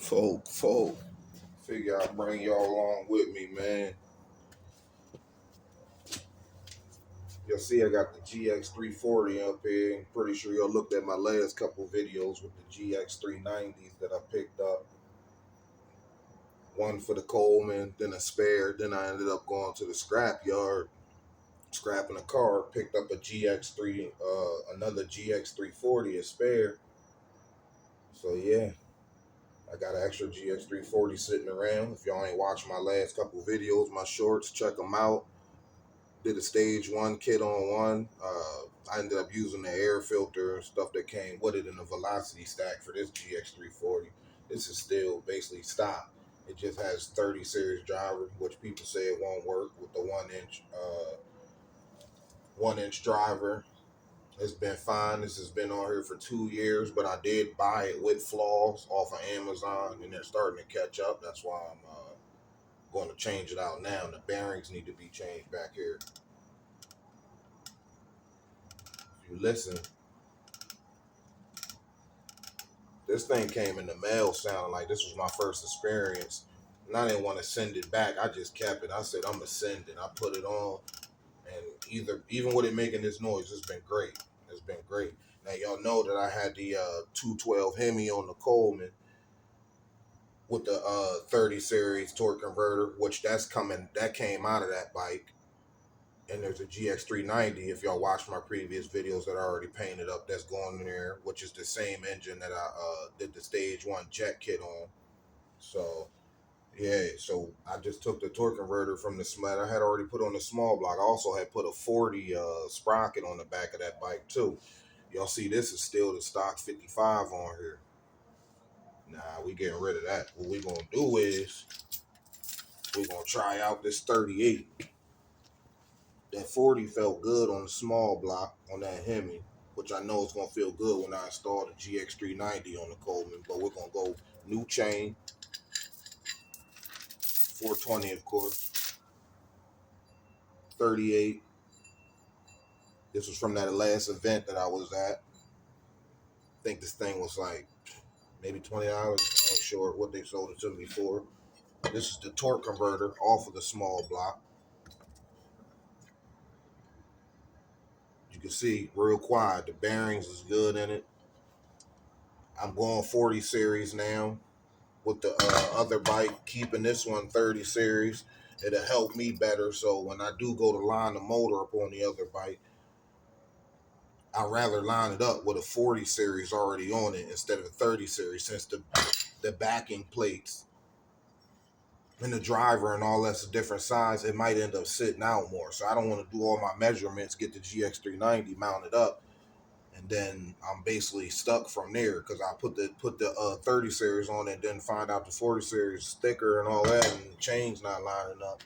Folk. Figure I'll bring y'all along with me, man. You'll see I got the GX340 up here. I'm pretty sure y'all looked at my last couple videos with the GX390s that I picked up. One for the Coleman, then a spare. Then I ended up going to the scrap yard, scrapping a car, picked up a another GX340, a spare. So yeah, I got an extra GX340 sitting around. If y'all ain't watched my last couple videos, my shorts, check them out. Did a stage one kit on one. I ended up using the air filter and stuff that came with it in the velocity stack for this GX340. This is still basically stock. It just has 30 series driver, which people say it won't work with the 1 inch driver. It's been fine. This has been on here for 2 years, but I did buy it with flaws off of Amazon, and they're starting to catch up. That's why I'm going to change it out now. The bearings need to be changed back here. If you listen, this thing came in the mail sounding like this was my first experience. And I didn't want to send it back. I just kept it. I said, I'm going to send it. I put it on. And even with it making this noise, it's been great. It's been great. Now, y'all know that I had the 212 Hemi on the Coleman with the 30 series torque converter, which that came out of that bike. And there's a GX390, if y'all watched my previous videos that I already painted up, that's going in there, which is the same engine that I did the stage one jet kit on. So, yeah, so I just took the torque converter from the small. I had already put on the small block. I also had put a 40 sprocket on the back of that bike too. Y'all see this is still the stock 55 on here. Nah, we getting rid of that. What we gonna do is we're gonna try out this 38. That 40 felt good on the small block on that Hemi, which I know it's going to feel good when I install the GX390 on the Coleman. But we're going to go new chain, 420 of course, 38. This was from that last event that I was at. I think this thing was like maybe $20. I ain't sure what they sold it to me for. This is the torque converter off of the small block. You can see real quiet. The bearings is good in it. I'm going 40 series now with the other bike, keeping this one 30 series. It'll help me better. So when I do go to line the motor up on the other bike, I'd rather line it up with a 40 series already on it instead of a 30 series, since the backing plates and the driver and all that's a different size. It might end up sitting out more. So I don't want to do all my measurements, get the GX390 mounted up, and then I'm basically stuck from there because I put the 30 series on it, then find out the 40 series thicker and all that, and the chain's not lining up.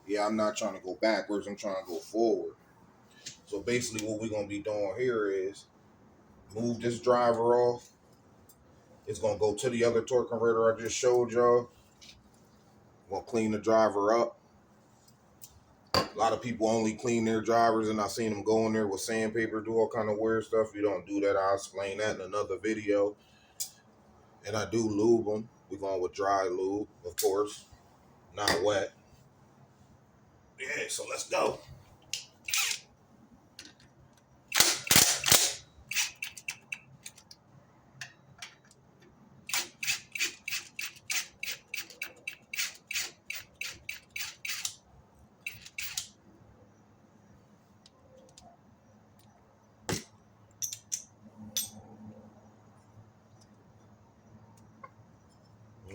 Yeah, I'm not trying to go backwards. I'm trying to go forward. So basically, what we're gonna be doing here is move this driver off. It's gonna go to the other torque converter I just showed y'all. We'll clean the driver up. A lot of people only clean their drivers, and I seen them go in there with sandpaper, do all kind of weird stuff. You don't do that. I'll explain that in another video. And I do lube them. We're going with dry lube, of course, not wet. Yeah, so let's go.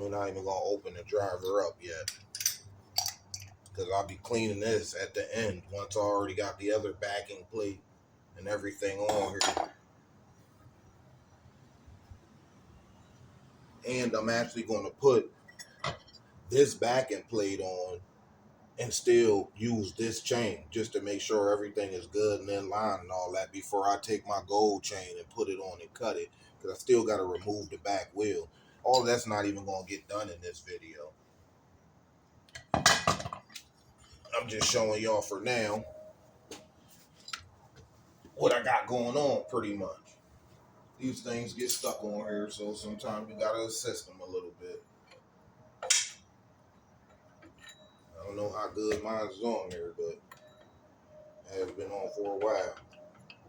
We're not even going to open the driver up yet, because I'll be cleaning this at the end once I already got the other backing plate and everything on here. And I'm actually going to put this backing plate on and still use this chain just to make sure everything is good and in line and all that before I take my gold chain and put it on and cut it, because I still got to remove the back wheel. All that's not even going to get done in this video. I'm just showing y'all for now what I got going on pretty much. These things get stuck on here, so sometimes you gotta assist them a little bit. I don't know how good mine's on here, but it has been on for a while.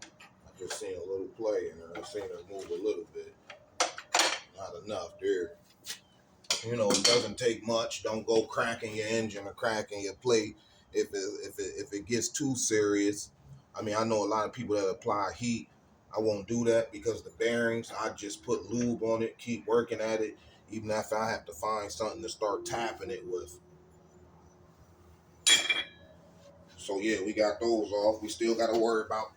I just seen a little play in her. I seen her move a little bit. Not enough there. You know, it doesn't take much. Don't go cracking your engine or cracking your plate if it gets too serious. I mean, I know a lot of people that apply heat. I won't do that because the bearings, I just put lube on it, keep working at it, even if I have to find something to start tapping it with. So yeah, we got those off. We still got to worry about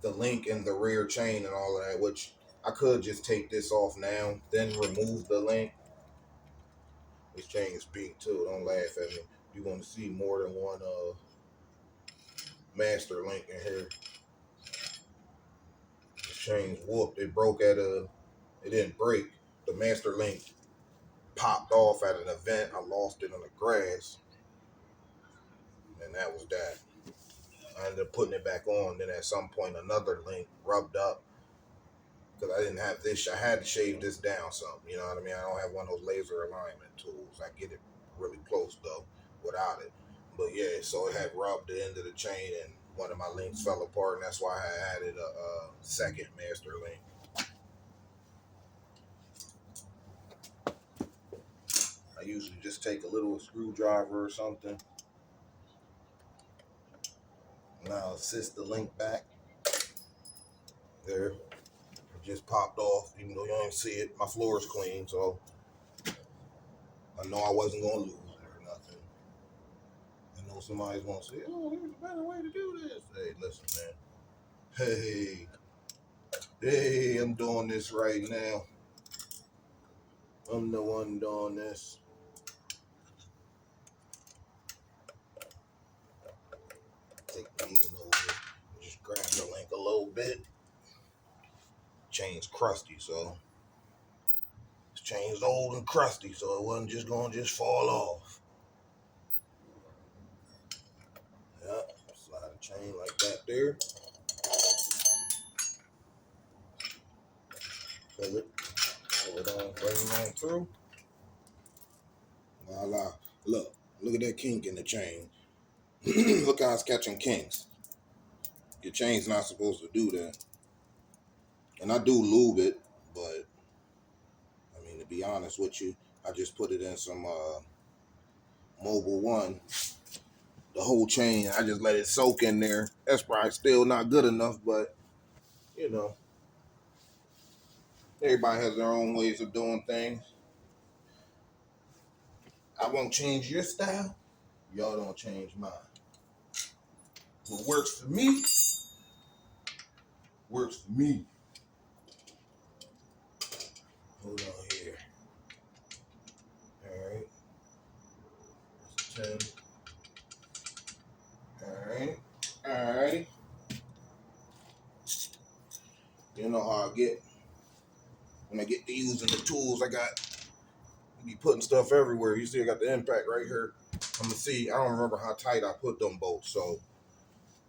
the link in the rear chain and all of that, which I could just take this off now, then remove the link. This chain is big too. Don't laugh at me. You're going to see more than one master link in here. This chain's whooped. It broke at a. It didn't break. The master link popped off at an event. I lost it on the grass, and that was that. I ended up putting it back on. Then at some point, another link rubbed up because I didn't have this. I had to shave this down some. You know what I mean? I don't have one of those laser alignment tools. I get it really close though without it. But yeah, so it had rubbed the end of the chain and one of my links fell apart, and that's why I added a second master link. I usually just take a little screwdriver or something, and I'll assist the link back. There, it just popped off, even though you don't see it. My floor is clean, so I know I wasn't gonna lose it or nothing. I know somebody's gonna say, "Oh, there's a better way to do this." Hey, listen, man. Hey, I'm doing this right now. I'm the one doing this. Take the needle over, just grab the link a little bit. Chain's crusty, so this chain's old and crusty, so it wasn't just gonna just fall off. Yep, slide the chain like that there. Pull it on, bring it on through. Voila. Look at that kink in the chain. Look how it's catching kinks. Your chain's not supposed to do that. And I do lube it, but I mean, to be honest with you, I just put it in some Mobil 1. The whole chain, I just let it soak in there. That's probably still not good enough, but you know, everybody has their own ways of doing things. I won't change your style. Y'all don't change mine. What works for me, works for me. Hold on here. All right. That's 10. All right. All right. You know how I get when I get to using the tools. I be putting stuff everywhere. You see, I got the impact right here. I'm gonna see. I don't remember how tight I put them bolts, so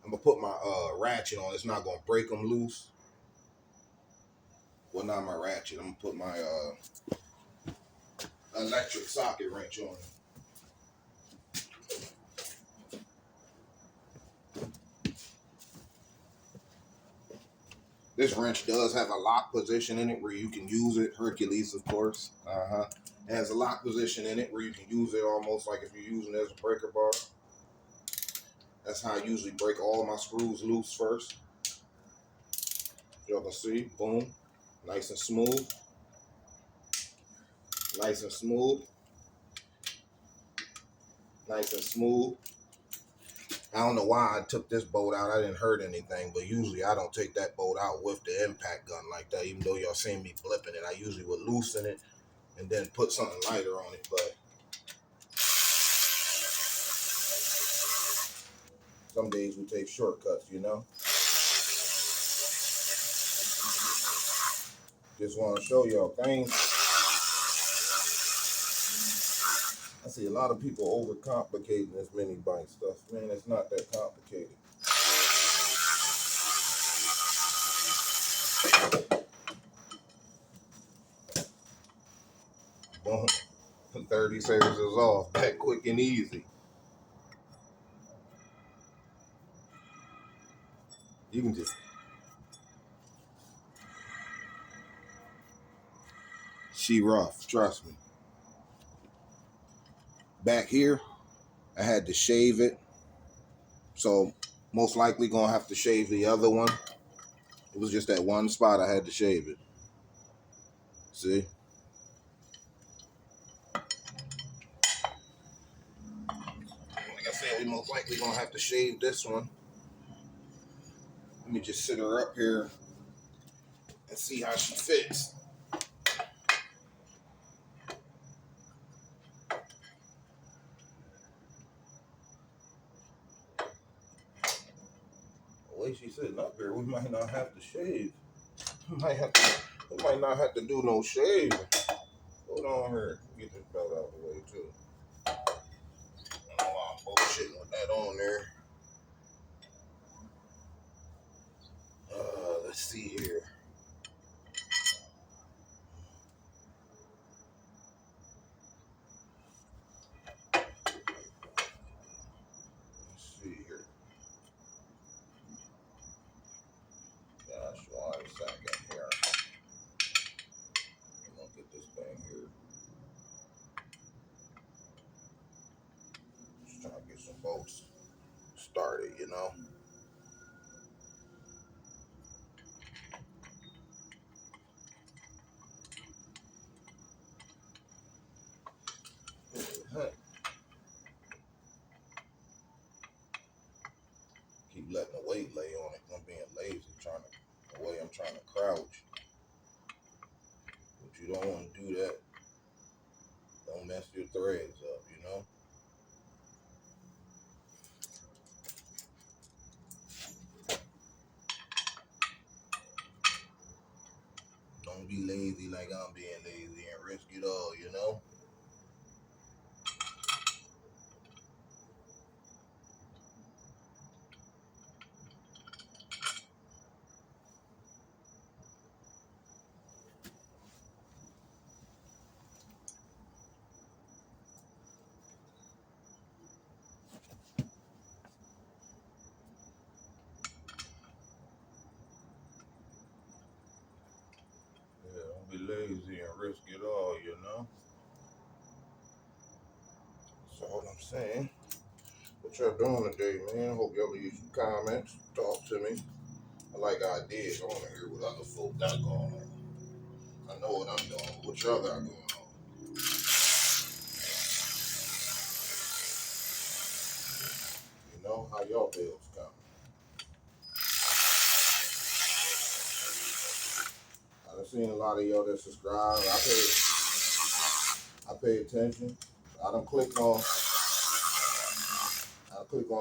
I'm gonna put my ratchet on. It's not gonna break them loose. Well, not my ratchet. I'm gonna put my electric socket wrench on it. This wrench does have a lock position in it where you can use it. Hercules, of course. It has a lock position in it where you can use it almost like if you're using it as a breaker bar. That's how I usually break all my screws loose first. Y'all can see, boom, nice and smooth. Nice and smooth. Nice and smooth. I don't know why I took this bolt out. I didn't hurt anything, but usually I don't take that bolt out with the impact gun like that. Even though y'all seen me blipping it, I usually would loosen it and then put something lighter on it. But some days we take shortcuts, you know. Just want to show y'all things. I see a lot of people overcomplicating this mini bike stuff. Man, it's not that complicated. Boom. 30 seconds is off. That quick and easy. You can just. She rough, trust me. Back here, I had to shave it. So most likely gonna have to shave the other one. It was just that one spot I had to shave it. See? Like I said, we most likely gonna have to shave this one. Let me just sit her up here and see how she fits. The way she's sitting up here, we might not have to shave. We might not have to do no shaving. Hold on here. Get this belt out of the way too. I don't know why I'm bullshitting with that on there. Let's see here. Let's see here. Gosh, 1 second here. I'm gonna get this thing here. Just trying to get some bolts started, you know. Keep letting the weight lay on it. I'm being lazy, the way I'm trying to crouch. But you don't want to do that. Don't mess your threads up, you know. Don't be lazy like I'm being lazy and risk it all, you know. Yeah, don't be lazy and risk it all, you know. That's all I'm saying. What y'all doing today, man? Hope y'all leave some comments. Talk to me. I like ideas. I want to hear what other folk got going on. I know what I'm doing. What y'all got going on? You know, how y'all bills come. I've seen a lot of y'all that subscribe. I pay attention. I click on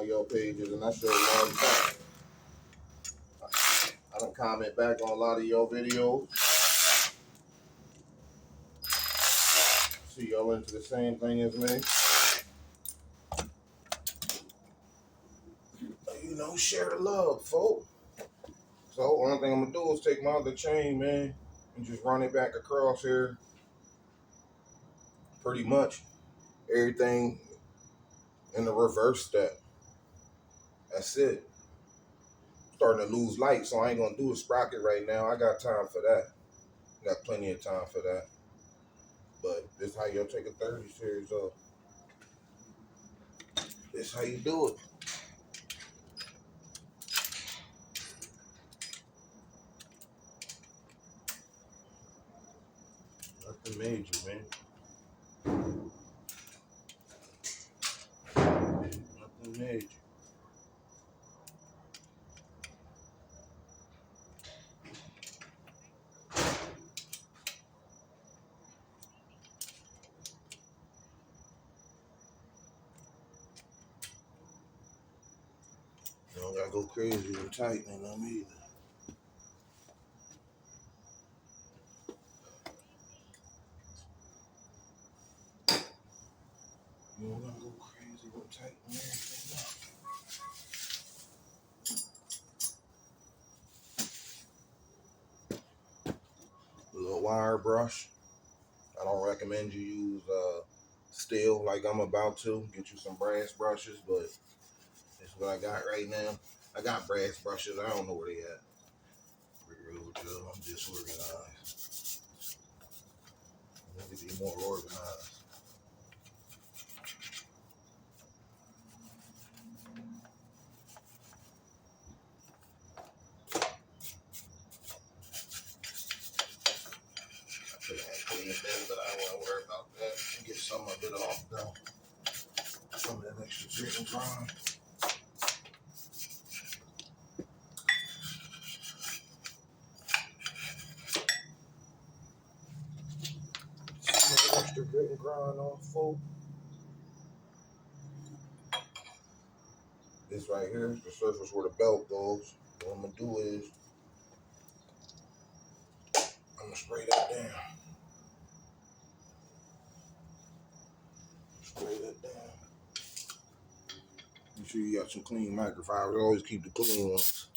your pages and I show one thing. I don't comment back on a lot of your videos. See y'all into the same thing as me. You know, share the love, folks. So one thing I'm gonna do is take my other chain, man, and just run it back across here. Pretty much everything in the reverse step. That's it. Starting to lose light, so I ain't gonna do a sprocket right now. I got time for that. Got plenty of time for that. But this is how y'all take a 30 series off. This how you do it. Nothing major, man. Nothing major. You don't gotta go crazy and tightening them either. You don't gotta go crazy with tightening everything up. wire brush. I don't recommend you use steel like I'm about to. Get you some brass brushes, but it's what I got right now. I got brass brushes. I don't know where they at. Be real with you, I'm disorganized. I need to be more organized. I could have cleaned that, but I won't worry about that. Get some of it off though. Some of that extra grit and grime. Some of the extra grit and grime off, folks. This right here is the surface where the belt goes. What I'm gonna do is I'm gonna spray that down. Spray that down. Make sure you got some clean microfibers. Always keep the clean ones.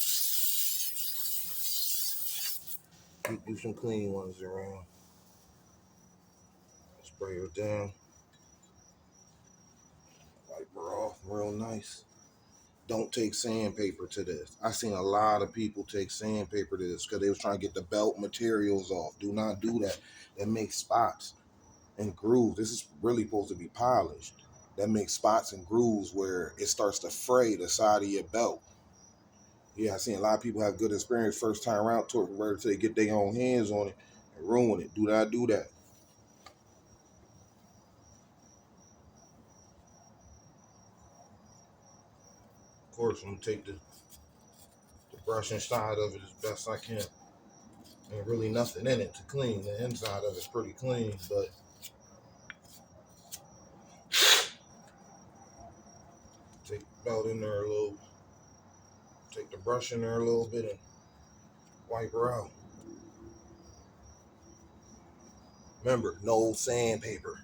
Keep some clean ones around. Spray it down. Wipe her off real nice. Don't take sandpaper to this. I seen a lot of people take sandpaper to this because they was trying to get the belt materials off. Do not do that. That makes spots and grooves. This is really supposed to be polished. That makes spots and grooves where it starts to fray the side of your belt. Yeah, I seen a lot of people have good experience first time around torque converter until they get their own hands on it and ruin it. Do not do that. Of course, I'm gonna take the brushing side of it as best I can. Ain't really nothing in it to clean. The inside of it's pretty clean, but take the belt in there a little, take the brush in there a little bit and wipe her out. Remember, no sandpaper.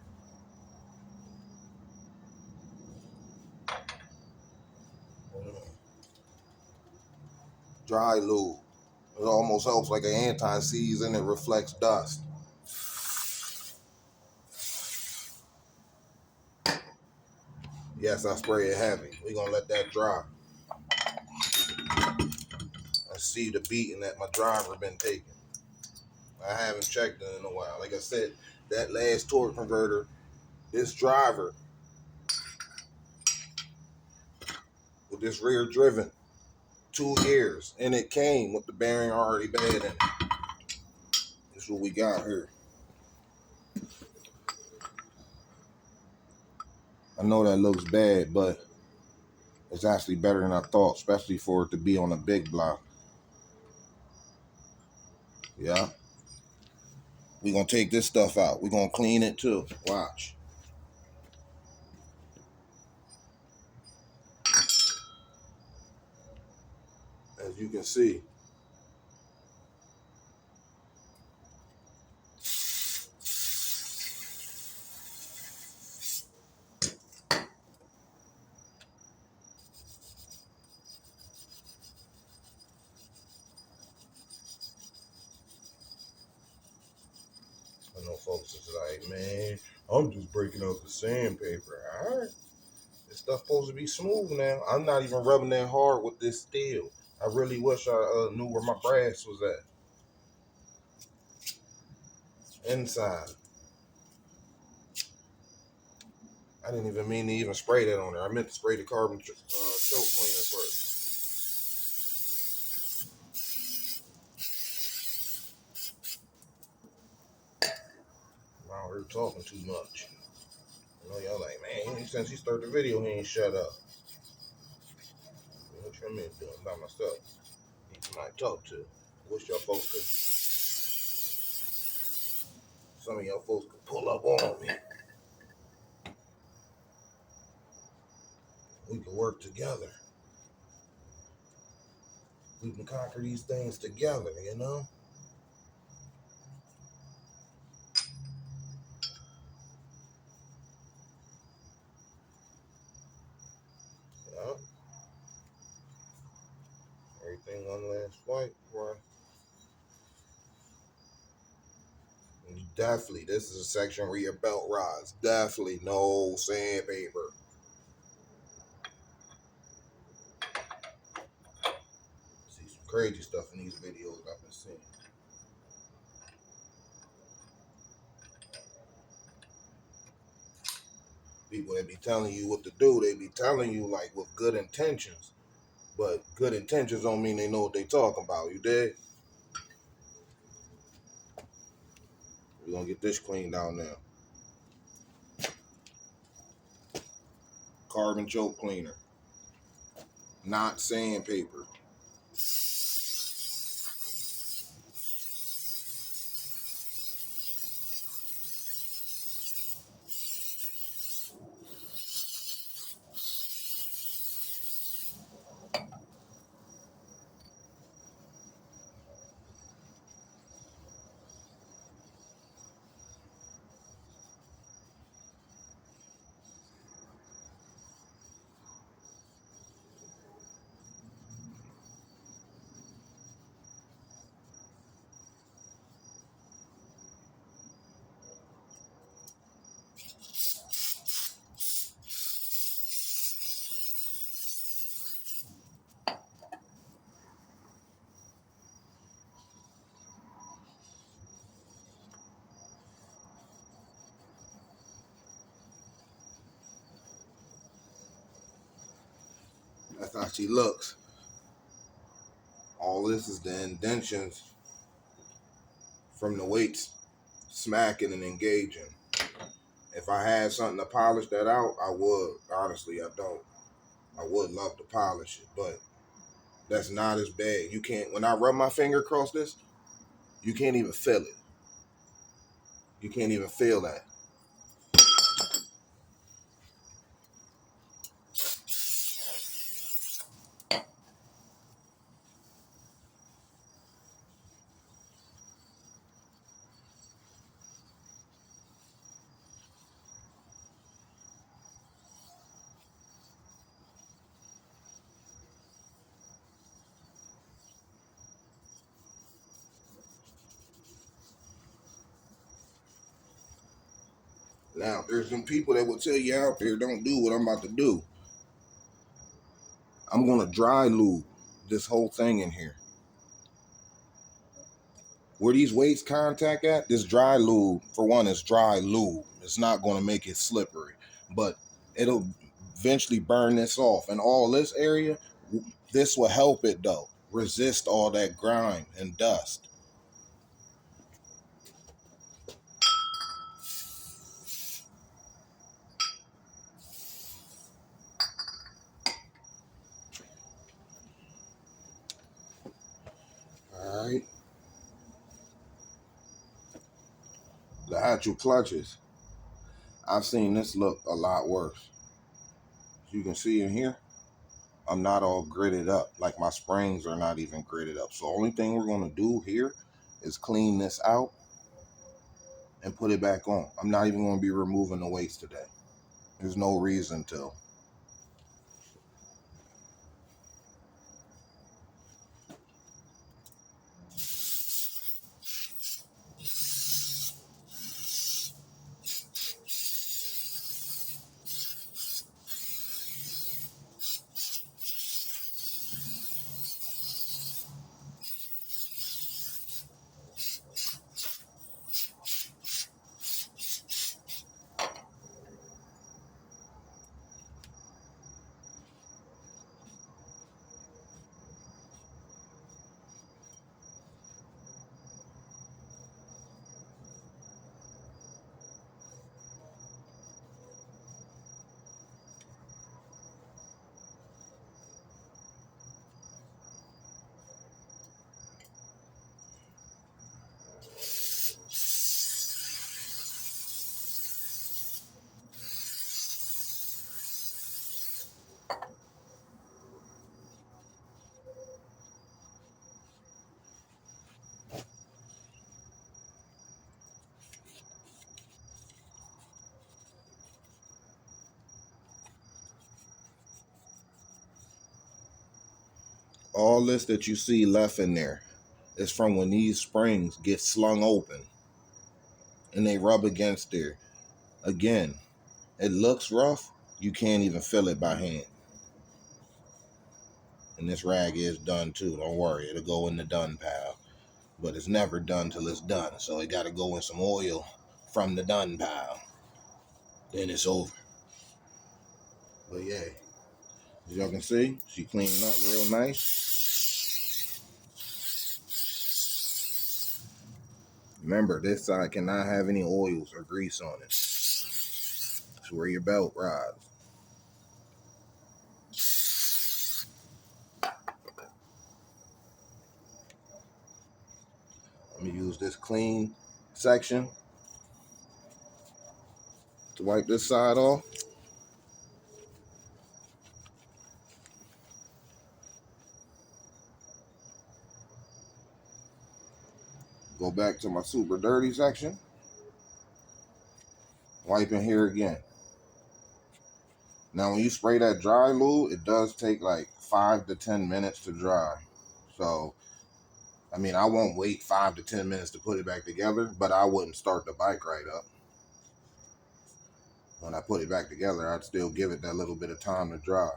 Dry lube. It almost helps like an anti-seize and it reflects dust. Yes, I spray it heavy. We're gonna let that dry. I see the beating that my driver been taking. I haven't checked it in a while. Like I said, that last torque converter, this driver with this rear driven, 2 years, and it came with the bearing already bad in it. This is what we got here. I know that looks bad, but it's actually better than I thought, especially for it to be on a big block. Yeah. We're going to take this stuff out. We're going to clean it too. Watch. As you can see. I know folks is like, man, I'm just breaking out the sandpaper. All right. This stuff supposed to be smooth now. I'm not even rubbing that hard with this steel. I really wish I knew where my brass was at. Inside. I didn't even mean to even spray that on there. I meant to spray the carbon choke cleaner first. I'm out here talking too much. I know y'all like, man, since he started the video, he ain't shut up. What you mean doing by myself? Need somebody to talk to. Wish y'all folks could. Some of y'all folks could pull up on me. We can work together. We can conquer these things together, you know? Yeah. Everything one last swipe before I Definitely, this is a section where your belt rides. Definitely no sandpaper. See some crazy stuff in these videos I've been seeing. People that be telling you what to do, they be telling you like with good intentions. But good intentions don't mean they know what they talking about. You dig? We're gonna get this cleaned out now. Carbon choke cleaner. Not sandpaper. That's how she looks. All this is the indentions from the weights smacking and engaging. If I had something to polish that out, I would. Honestly, I don't. I would love to polish it, but that's not as bad. You can't, when I rub my finger across this, you can't even feel it. You can't even feel that. Now, there's some people that will tell you out there, don't do what I'm about to do. I'm going to dry lube this whole thing in here. Where these weights contact at, this dry lube, for one, is dry lube. It's not going to make it slippery, but it'll eventually burn this off. And all this area, this will help it though. Resist all that grime and dust. All right. The actual clutches, I've seen this look a lot worse. As you can see in here, I'm not all gridded up. Like my springs are not even gridded up. So only thing we're going to do here is clean this out and put it back on. I'm not even going to be removing the weights today. There's no reason to. All this that you see left in there is from when these springs get slung open and they rub against there. Again, it looks rough. You can't even feel it by hand. And this rag is done too. Don't worry, it'll go in the done pile. But it's never done till it's done. So it got to go in some oil from the done pile. Then it's over. But yeah, as y'all can see, she cleaned up real nice. Remember, this side cannot have any oils or grease on it. That's where your belt rides. Let me use this clean section to wipe this side off. Go back to my super dirty section. Wipe in here again. Now, when you spray that dry lube, it does take like 5 to 10 minutes to dry. So, I mean, I won't wait 5 to 10 minutes to put it back together, but I wouldn't start the bike right up. When I put it back together, I'd still give it that little bit of time to dry.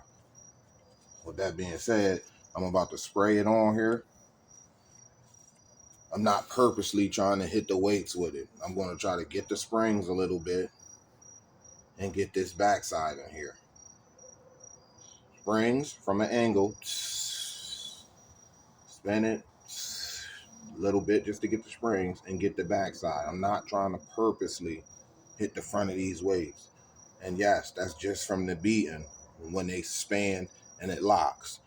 With that being said, I'm about to spray it on here. I'm not purposely trying to hit the weights with it. I'm going to try to get the springs a little bit and get this backside in here. Springs from an angle. Spin it a little bit just to get the springs and get the backside. I'm not trying to purposely hit the front of these weights. And yes, that's just from the beating when they span and it locks.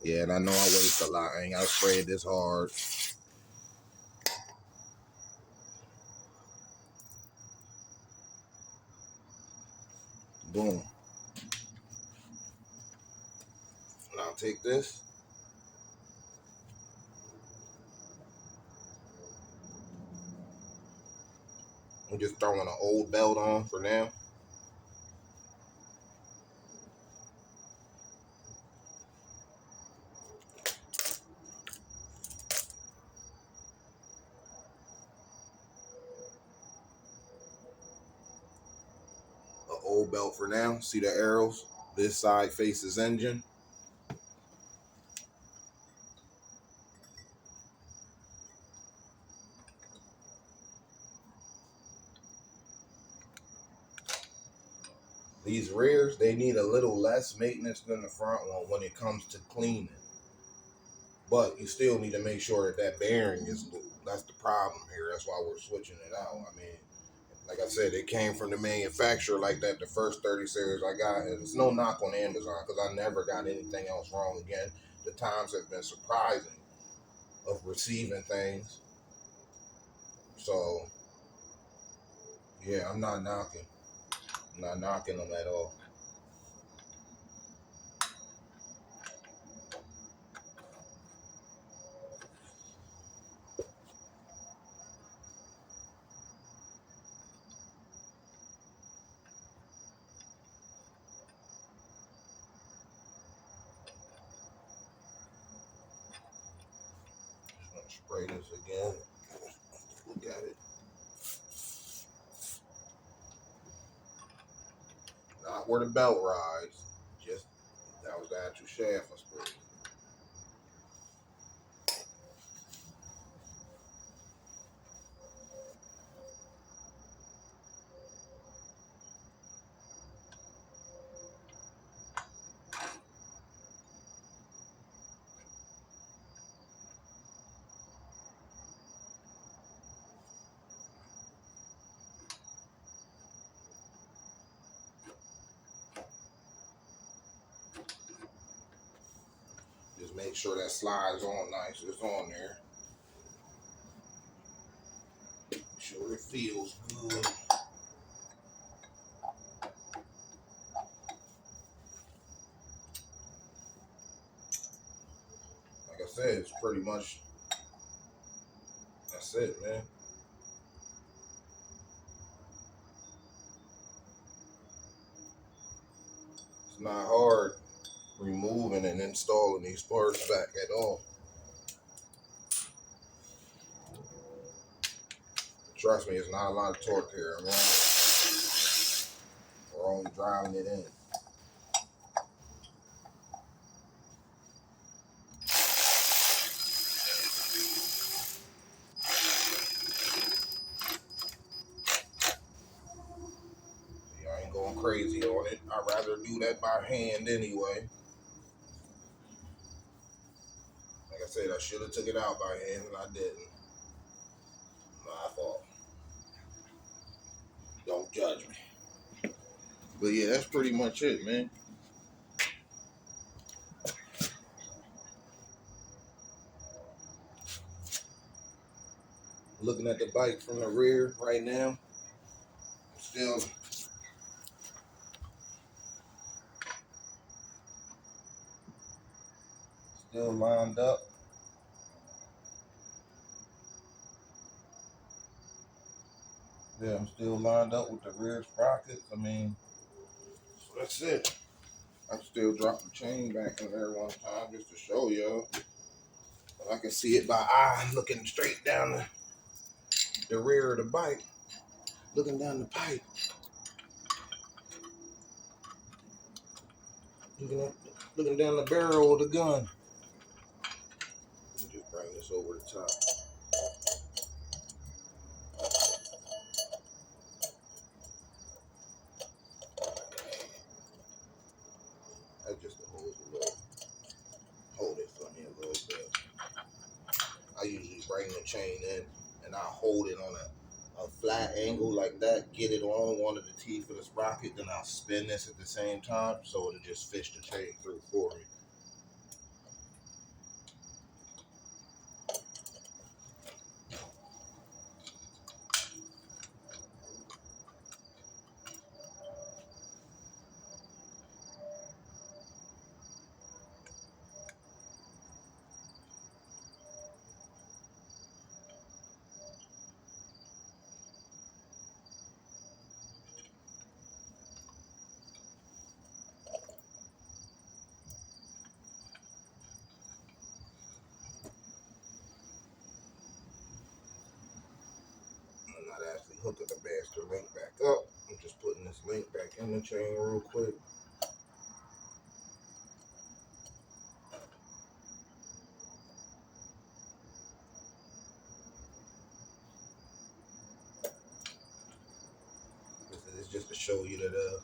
Yeah, and I know I waste a lot. I ain't got to spray it this hard. Boom. Now take this. I'm just throwing an old belt on for now. An old belt for now. See the arrows? This side faces engine. These rears, they need a little less maintenance than the front one when it comes to cleaning. But you still need to make sure that that bearing is loose. That's the problem here. That's why we're switching it out. I mean, like I said, it came from the manufacturer like that, the first 30 series I got. And it's no knock on Amazon because I never got anything else wrong again. The times have been surprising of receiving things. So, yeah, I'm not knocking. I'm not knocking them at all. Just gonna spray this again. Look at it. Not where the belt rides. Just that was the actual shaft I sprayed. Just make sure that slides on nice. It's on there. Make sure it feels good. Like I said, it's pretty much, that's it, man. not hard removing and installing these parts back at all. Trust me, it's not a lot of torque here. We're only driving it in. I ain't going crazy on it. I'd rather do that by hand anyway. Like I said, I should have took it out by hand and I didn't. My fault. Don't judge me. But yeah, that's pretty much it, man. Looking at the bike from the rear right now. Still lined up. Yeah, I'm still lined up with the rear sprockets. I mean, so that's it. I still drop the chain back in there one time just to show y'all. But I can see it by eye looking straight down the rear of the bike. Looking down the pipe. Looking down the barrel of the gun. Let me just bring this over the top. That's just to hold it for me a little bit. I usually bring the chain in and I hold it on a flat angle like that, get it on one of the teeth of the sprocket, then I'll spin this at the same time so it'll just fish the chain through for me. I'm not actually hooking the master link back up. I'm just putting this link back in the chain real quick. It's just to show you that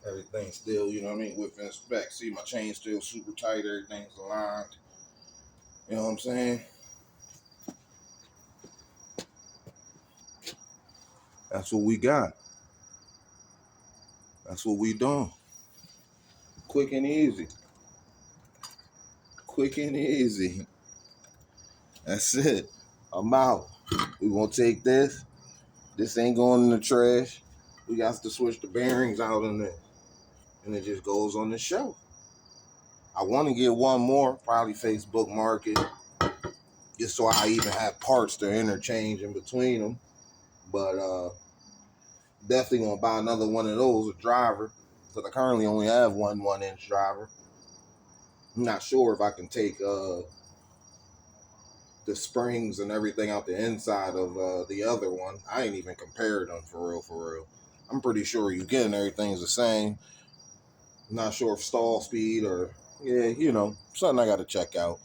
everything's still, you know what I mean, within spec. See, my chain's still super tight, everything's aligned. You know what I'm saying? That's what we got. That's what we doing. Quick and easy. Quick and easy. That's it. I'm out. We gonna take this. This ain't going in the trash. We got to switch the bearings out in there. And it just goes on the shelf. I want to get one more, probably Facebook Market, just so I even have parts to interchange in between them. But definitely gonna buy another one of those, a driver, because I currently only have one 1-inch driver. I'm not sure if I can take the springs and everything out the inside of the other one. I ain't even compared them for real. I'm pretty sure you get and everything's the same. I'm not sure if stall speed or, yeah, you know, something I got to check out.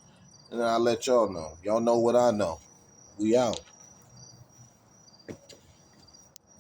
And I'll let y'all know. Y'all know what I know. We out.